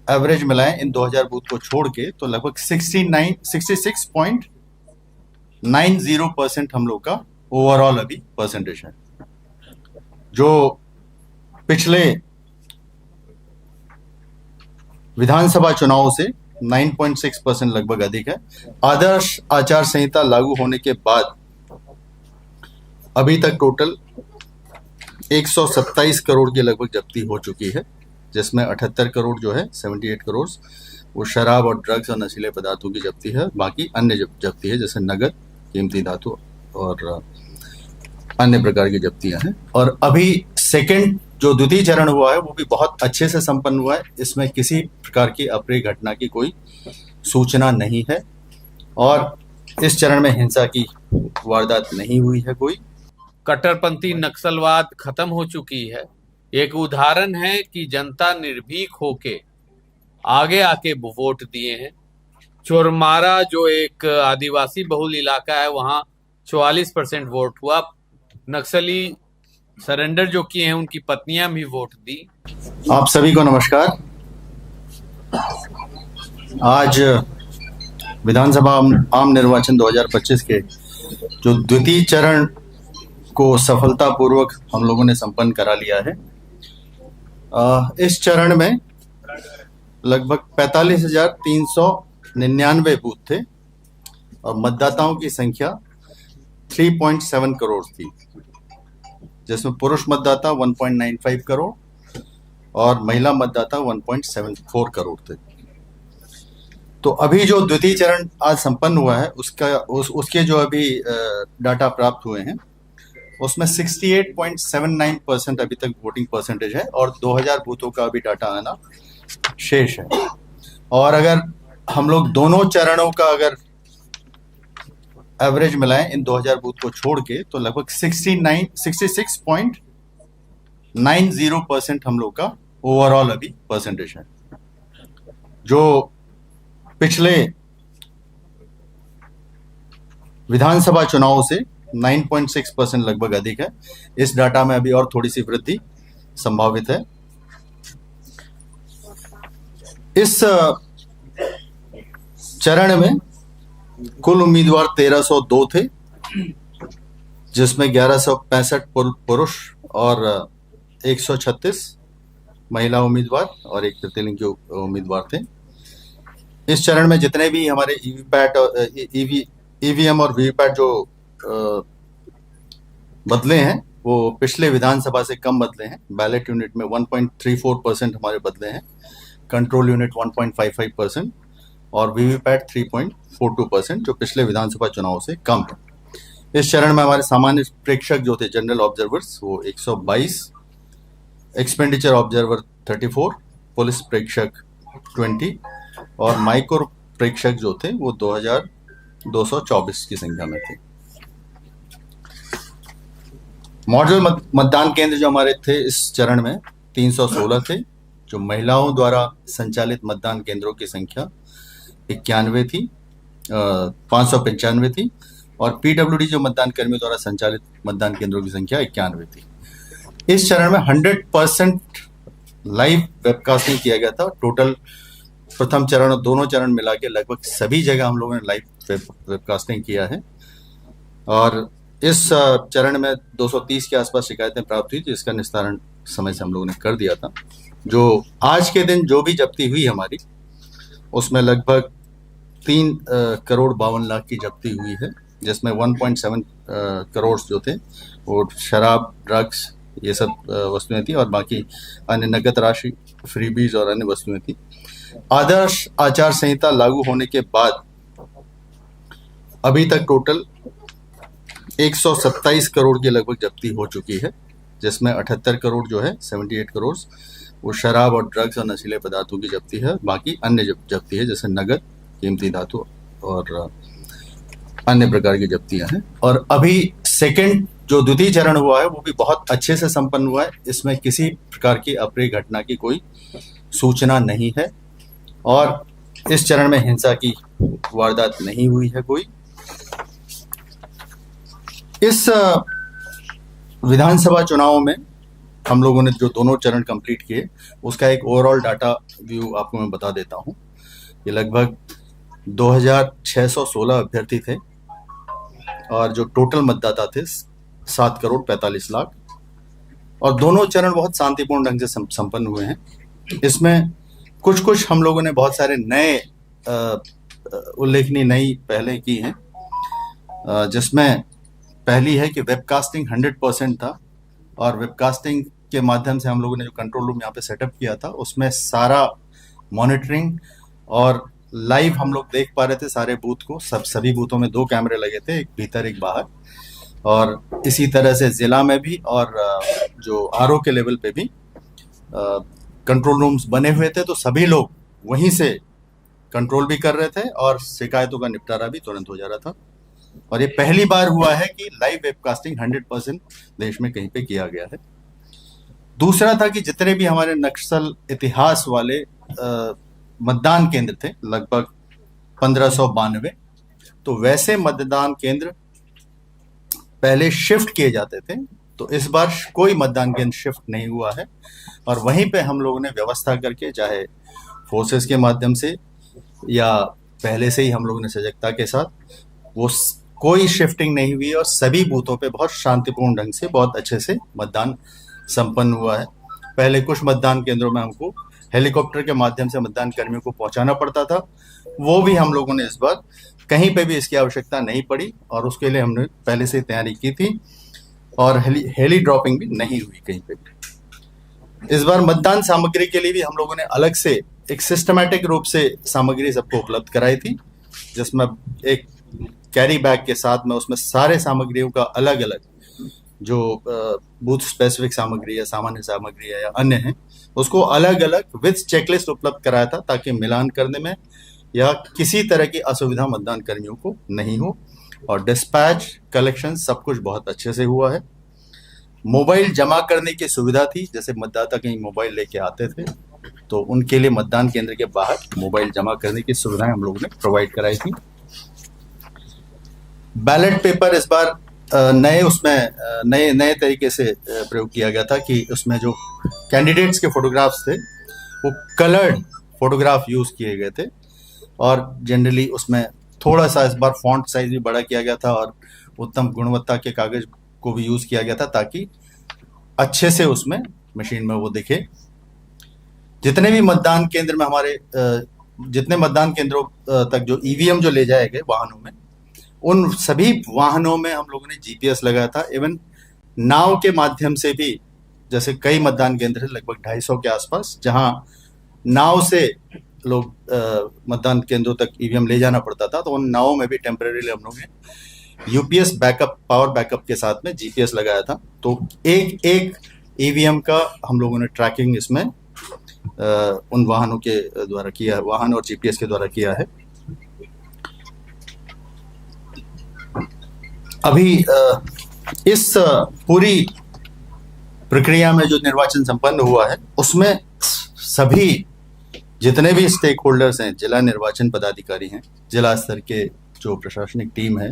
Average मिलाएं इन 2000 booth को छोड़ के तो लगभग 66.90% हम लोग का ओवरऑल अभी परसेंटेज है, जो पिछले विधानसभा चुनाव से 9.6% लगभग अधिक है। आदर्श आचार संहिता लागू होने के बाद अभी तक टोटल 127 करोड़ की लगभग जब्ती हो चुकी है, जिसमें 78 करोड़ जो है 78 करोड़ वो शराब और ड्रग्स और नशीले पदार्थों की जब्ती है। बाकी अन्य जब्ती है जैसे नगद, कीमती धातु और अन्य प्रकार की जब्तियां हैं। और अभी सेकंड जो द्वितीय चरण हुआ है वो भी बहुत अच्छे से संपन्न हुआ है। इसमें किसी प्रकार की अप्रिय घटना की कोई सूचना नहीं है और इस चरण में हिंसा की वारदात नहीं हुई है कोई। कट्टरपंथी नक्सलवाद खत्म हो चुकी है। एक उदाहरण है कि जनता निर्भीक होके आगे आके वोट दिए हैं। चोरमारा जो एक आदिवासी बहुल इलाका है, वहां 44% वोट हुआ। नक्सली सरेंडर जो किए हैं उनकी पत्नियां भी वोट दी। आप सभी को नमस्कार। आज विधानसभा आम निर्वाचन 2025 के जो द्वितीय चरण को सफलतापूर्वक हम लोगों ने संपन्न करा लिया है। इस चरण में लगभग 45,399 बूथ थे और मतदाताओं की संख्या 3.7 करोड़ थी, जिसमें पुरुष मतदाता 1.95 करोड़ और महिला मतदाता 1.74 करोड़ थे। तो अभी जो द्वितीय चरण आज संपन्न हुआ है उसके जो अभी डाटा प्राप्त हुए हैं उसमें 68.79% अभी तक वोटिंग परसेंटेज है और 2000 बूथों का अभी डाटा आना शेष है। और अगर हम लोग दोनों चरणों का अगर एवरेज मिलाएं इन 2000 बूथ को छोड़ के तो लगभग 66.90% हम लोग का ओवरऑल अभी परसेंटेज है, जो पिछले विधानसभा चुनाव से 9.6% लगभग अधिक है। इस डाटा में अभी और थोड़ी सी वृद्धि संभावित है। इस चरण में कुल उम्मीदवार 1302 थे, जिसमें 1165 पुरुष और 136 महिला उम्मीदवार और एक तृतीयलिंगी उम्मीदवार थे। इस चरण में जितने भी हमारे ईवीएम और वीवीपैट जो बदले हैं वो पिछले विधानसभा से कम बदले हैं। बैलेट यूनिट में 1.34% हमारे बदले हैं, कंट्रोल यूनिट 1.55% और वीवीपैट 3.42% जो पिछले विधानसभा चुनाव से कम है। इस चरण में हमारे सामान्य प्रेक्षक जो थे जनरल ऑब्जर्वर्स वो 122, एक्सपेंडिचर ऑब्जर्वर 34, पुलिस प्रेक्षक 20 और माइक्रो प्रेक्षक जो थे वो 2224 की संख्या में थे। मॉडल मतदान केंद्र जो हमारे थे इस चरण में 316 थे, जो महिलाओं द्वारा संचालित मतदान केंद्रों की संख्या 91 थी, 595 थी और पीडब्ल्यूडी जो मतदान कर्मियों द्वारा संचालित मतदान केंद्रों की संख्या 91 थी। इस चरण में 100% लाइव वेबकास्टिंग किया गया था। टोटल प्रथम चरण और दोनों चरण मिला के लगभग सभी जगह हम लोगों ने लाइव वेबकास्टिंग किया है और इस चरण में 230 के आसपास शिकायतें प्राप्त हुई, जिसका निस्तारण समय से हम लोगों ने कर दिया था। जो आज के दिन जो भी जब्ती हुई हमारी उसमें लगभग 3 करोड़ 52 लाख की जब्ती हुई है, जिसमें 1.7 करोड़ जो थे वो शराब, ड्रग्स ये सब वस्तुएं थी और बाकी अन्य नगद राशि, फ्रीबीज और अन्य वस्तुएं थी। आदर्श आचार संहिता लागू होने के बाद अभी तक टोटल 127 करोड़ की लगभग जब्ती हो चुकी है, जिसमें 78 करोड़ जो है 78 करोड़ वो शराब और ड्रग्स और नशीले पदार्थों की जब्ती है। बाकी अन्य जब्ती है जैसे नगद, कीमती धातु और अन्य प्रकार की जब्तियां हैं। और अभी सेकंड जो द्वितीय चरण हुआ है वो भी बहुत अच्छे से संपन्न हुआ है। इसमें किसी प्रकार की अप्रिय घटना की कोई सूचना नहीं है और इस चरण में हिंसा की वारदात नहीं हुई है कोई। इस विधानसभा चुनाव में हम लोगों ने जो दोनों चरण कंप्लीट किए उसका एक ओवरऑल डाटा व्यू आपको मैं बता देता हूँ। ये लगभग 2616 अभ्यर्थी थे और जो टोटल मतदाता थे 7,45,00,000 और दोनों चरण बहुत शांतिपूर्ण ढंग से संपन्न हुए हैं। इसमें कुछ हम लोगों ने बहुत सारे नए उल्लेखनीय नई पहले की हैं, जिसमें पहली है कि वेबकास्टिंग 100% था और वेबकास्टिंग के माध्यम से हम लोगों ने जो कंट्रोल रूम यहाँ पे सेटअप किया था उसमें सारा मॉनिटरिंग और लाइव हम लोग देख पा रहे थे सारे बूथ को। सभी बूथों में 2 कैमरे लगे थे, एक भीतर एक बाहर, और इसी तरह से जिला में भी और जो आरओ के लेवल पे भी कंट्रोल रूम्स बने हुए थे, तो सभी लोग वहीं से कंट्रोल भी कर रहे थे और शिकायतों का निपटारा भी तुरंत हो जा रहा था। और ये पहली बार हुआ है कि लाइव वेबकास्टिंग 100% देश में कहीं पे किया गया है। दूसरा था कि जितने भी हमारे नक्सल इतिहास वाले मतदान केंद्र थे, लगभग 1592, तो वैसे मतदान केंद्र पहले शिफ्ट किए जाते थे, तो इस बार कोई मतदान केंद्र शिफ्ट नहीं हुआ है और वहीं पे हम लोगों ने व्यवस्था करके, चाहे फोर्सेस के माध्यम से या पहले से ही हम लोगों ने सजगता के साथ, वो कोई शिफ्टिंग नहीं हुई और सभी बूथों पे बहुत शांतिपूर्ण ढंग से बहुत अच्छे से मतदान संपन्न हुआ है। पहले कुछ मतदान केंद्रों में हमको हेलीकॉप्टर के माध्यम से मतदान कर्मियों को पहुंचाना पड़ता था, वो भी हम लोगों ने इस बार कहीं पे भी इसकी आवश्यकता नहीं पड़ी और उसके लिए हमने पहले से तैयारी की थी और हेली ड्रॉपिंग भी नहीं हुई कहीं पे भी। इस बार मतदान सामग्री के लिए भी हम लोगों ने अलग से एक सिस्टमैटिक रूप से सामग्री सबको उपलब्ध कराई थी, जिसमें एक कैरी बैग के साथ में उसमें सारे सामग्रियों का अलग अलग जो बूथ स्पेसिफिक सामग्री या सामान्य सामग्री है या अन्य है, उसको अलग अलग विद चेकलिस्ट उपलब्ध कराया था ताकि मिलान करने में या किसी तरह की असुविधा मतदान कर्मियों को नहीं हो। और डिस्पैच कलेक्शन सब कुछ बहुत अच्छे से हुआ है। मोबाइल जमा करने की सुविधा थी, जैसे मतदाता कहीं मोबाइल लेके आते थे तो उनके लिए मतदान केंद्र के बाहर मोबाइल जमा करने की सुविधाएं हम लोगों ने प्रोवाइड कराई थी। बैलेट पेपर इस बार नए तरीके से प्रयोग किया गया था कि उसमें जो कैंडिडेट्स के फोटोग्राफ्स थे वो कलर्ड फोटोग्राफ यूज किए गए थे और जनरली उसमें थोड़ा सा इस बार फॉन्ट साइज भी बड़ा किया गया था और उत्तम गुणवत्ता के कागज को भी यूज किया गया था ताकि अच्छे से उसमें मशीन में वो दिखे। जितने भी मतदान केंद्र में हमारे जितने मतदान केंद्रों तक जो ईवीएम जो ले जाए गए वाहनों में, उन सभी वाहनों में हम लोगों ने जीपीएस लगाया था। इवन नाव के माध्यम से भी, जैसे कई मतदान केंद्र है लगभग 250 के आसपास, जहां नाव से लोग मतदान केंद्रों तक ईवीएम ले जाना पड़ता था, तो उन नावों में भी टेम्परेरीली हम लोगों ने यूपीएस बैकअप, पावर बैकअप के साथ में जीपीएस लगाया था। तो एक ईवीएम का हम लोगों ने ट्रैकिंग इसमें उन वाहनों के द्वारा किया है, वाहन और जीपीएस के द्वारा किया है। अभी इस पूरी प्रक्रिया में जो निर्वाचन संपन्न हुआ है उसमें सभी जितने भी स्टेक होल्डर्स हैं, जिला निर्वाचन पदाधिकारी हैं, जिला स्तर के जो प्रशासनिक टीम है,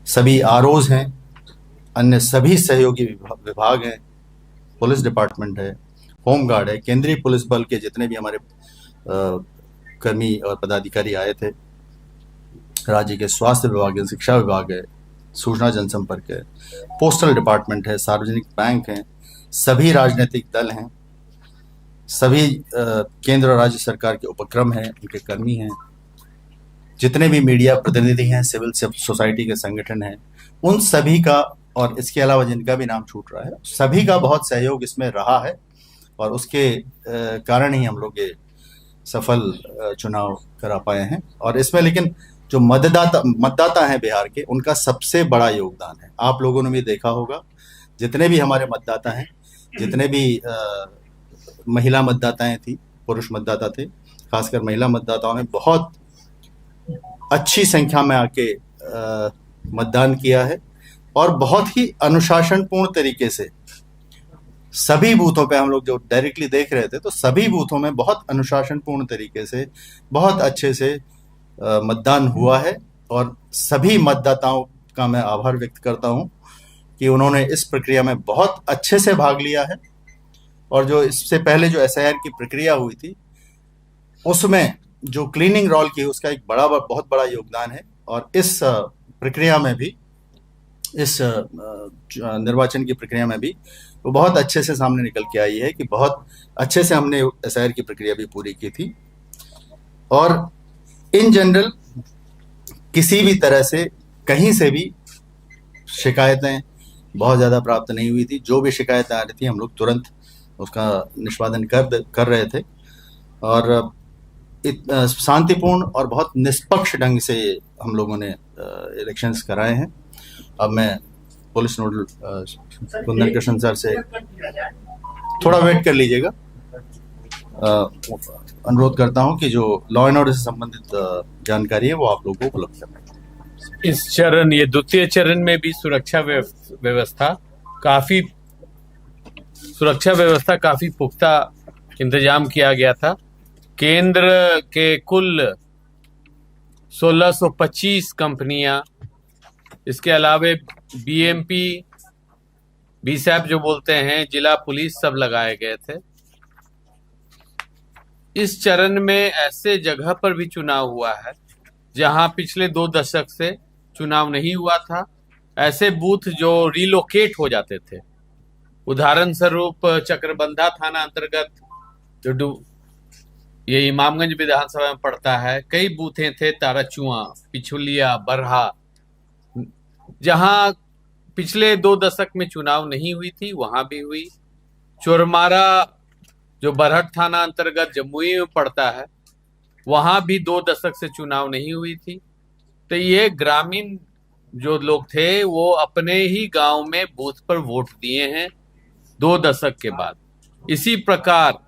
सभी आरओज हैं, अन्य सभी सहयोगी विभाग हैं, पुलिस डिपार्टमेंट है, होमगार्ड है, केंद्रीय पुलिस बल के जितने भी हमारे कर्मी और पदाधिकारी आए थे, राज्य के स्वास्थ्य विभाग है, शिक्षा विभाग है, सूचना जनसंपर्क है, पोस्टल डिपार्टमेंट है, सार्वजनिक बैंक हैं, सभी राजनीतिक दल हैं, सभी केंद्र और राज्य सरकार के उपक्रम हैं, उनके कर्मी हैं, जितने भी मीडिया प्रतिनिधि हैं, सिविल सोसाइटी के संगठन हैं, उन सभी का, और इसके अलावा जिनका भी नाम छूट रहा है, सभी का बहुत सहयोग इसमें रहा है और उसके कारण ही हम लोग ये सफल चुनाव करा पाए हैं। और इसमें लेकिन जो मतदाता हैं बिहार के, उनका सबसे बड़ा योगदान है। आप लोगों ने भी देखा होगा, जितने भी हमारे मतदाता हैं, जितने भी महिला मतदाताएं थी, पुरुष मतदाता थे, खासकर महिला मतदाताओं ने बहुत अच्छी संख्या में आके मतदान किया है और बहुत ही अनुशासनपूर्ण तरीके से सभी बूथों पे हम लोग जो डायरेक्टली देख रहे थे, तो सभी बूथों में बहुत अनुशासनपूर्ण तरीके से बहुत अच्छे से मतदान हुआ है। और सभी मतदाताओं का मैं आभार व्यक्त करता हूं कि उन्होंने इस प्रक्रिया में बहुत अच्छे से भाग लिया है, और जो इससे पहले जो SIR की प्रक्रिया हुई थी उसमें जो क्लीनिंग रोल की उसका एक बहुत बड़ा योगदान है। और इस प्रक्रिया में भी, इस निर्वाचन की प्रक्रिया में भी वो बहुत अच्छे से सामने निकल के आई है कि बहुत अच्छे से हमने SIR की प्रक्रिया भी पूरी की थी। और इन जनरल किसी भी तरह से कहीं से भी शिकायतें बहुत ज़्यादा प्राप्त नहीं हुई थी। जो भी शिकायतें आ रही थी हम लोग तुरंत उसका निष्पादन कर रहे थे, और शांतिपूर्ण और बहुत निष्पक्ष ढंग से हम लोगों ने इलेक्शंस कराए हैं। अब मैं police nodal Kundan Krishna sir से थोड़ा वेट कर लीजिएगा, अनुरोध करता हूं कि जो लॉ एंड ऑर्डर से संबंधित जानकारी है वो आप लोगों को उपलब्ध करना। इस चरण, ये द्वितीय चरण में भी सुरक्षा व्यवस्था काफी पुख्ता इंतजाम किया गया था। केंद्र के कुल 1625 कंपनियां, इसके अलावे BMP, BSAP जो बोलते हैं, जिला पुलिस, सब लगाए गए थे। इस चरण में ऐसे जगह पर भी चुनाव हुआ है जहां पिछले 2 दशक से चुनाव नहीं हुआ था। ऐसे बूथ जो रिलोकेट हो जाते थे, उदाहरण स्वरूप चक्रबंधा थाना अंतर्गत जो ये इमामगंज विधानसभा में पड़ता है, कई बूथें थे, ताराचुआ, पिछुलिया, बरहा, जहां पिछले 2 दशक में चुनाव नहीं हुई थी, वहां भी हुई। चोरमारा जो बरहट थाना अंतर्गत जमुई में पड़ता है, वहां भी 2 दशक से चुनाव नहीं हुई थी। तो ये ग्रामीण जो लोग थे वो अपने ही गांव में बूथ पर वोट दिए हैं 2 दशक के बाद। इसी प्रकार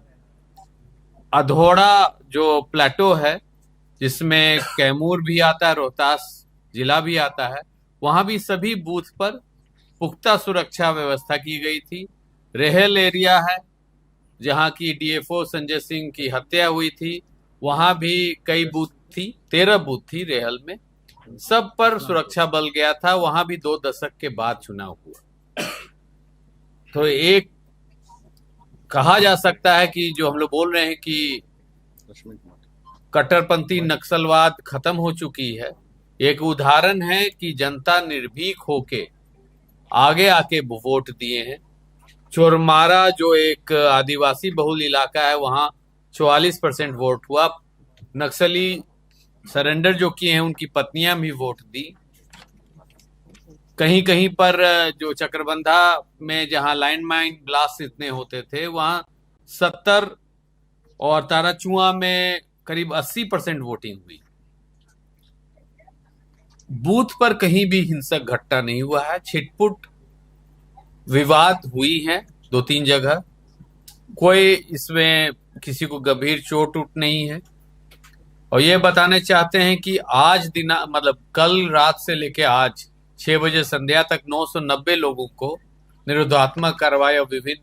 अधौड़ा जो प्लेटो है, जिसमें कैमूर भी आता है, रोहतास जिला भी आता है, वहां भी सभी बूथ पर पुख्ता सुरक्षा व्यवस्था की गई थी। रेहल एरिया है जहां की DFO संजय सिंह की हत्या हुई थी, वहां भी कई बूथ थी, 13 बूथ थी रेहल में, सब पर सुरक्षा बल गया था। वहां भी 2 दशक के बाद चुनाव हुआ। तो एक कहा जा सकता है कि जो हम लोग बोल रहे हैं कि कट्टरपंथी नक्सलवाद खत्म हो चुकी है, एक उदाहरण है कि जनता निर्भीक होके आगे आके वोट दिए हैं। चोरमारा जो एक आदिवासी बहुल इलाका है, वहां 44% वोट हुआ। नक्सली सरेंडर जो किए हैं उनकी पत्नियां भी वोट दी। कहीं कहीं पर जो चक्रबंधा में जहां लाइन माइन ब्लास्ट इतने होते थे, वहां 70 और ताराचुआ में करीब 80% वोटिंग हुई। बूथ पर कहीं भी हिंसक घटना नहीं हुआ है। छिटपुट विवाद हुई है 2-3 जगह, कोई इसमें किसी को गंभीर चोट उठ नहीं है। और ये बताने चाहते हैं कि आज मतलब कल रात से लेके आज 6 बजे संध्या तक 990 लोगों को निरोधात्मक कार्रवाई और विभिन्न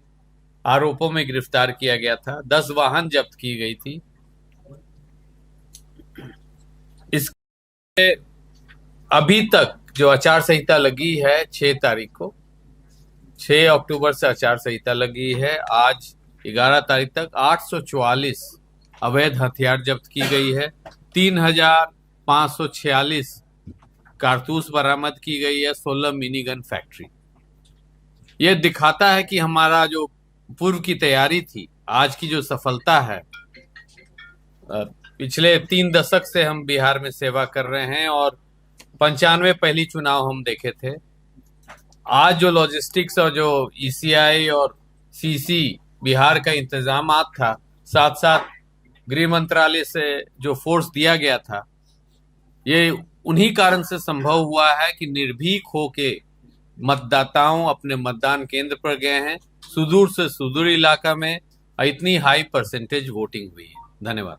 आरोपों में गिरफ्तार किया गया था। 10 वाहन जब्त की गई थी। इसके अभी तक जो आचार संहिता लगी है 6 तारीख को, 6 अक्टूबर से आचार संहिता लगी है, आज 11 तारीख तक 844 अवैध हथियार जब्त की गई है। 3546 कारतूस बरामद की गई है। 16 मिनी गन फैक्ट्री। यह दिखाता है कि हमारा जो पूर्व की तैयारी थी, आज की जो सफलता है, पिछले 3 दशक से हम बिहार में सेवा कर रहे हैं और 95 पहली चुनाव हम देखे थे। आज जो लॉजिस्टिक्स और जो ECI और CC बिहार का इंतजाम था, साथ साथ गृह मंत्रालय से जो फोर्स दिया गया था, ये उन्हीं कारण से संभव हुआ है कि निर्भीक होके मतदाताओं अपने मतदान केंद्र पर गए हैं। सुदूर से सुदूर इलाका में इतनी हाई परसेंटेज वोटिंग हुई है। धन्यवाद।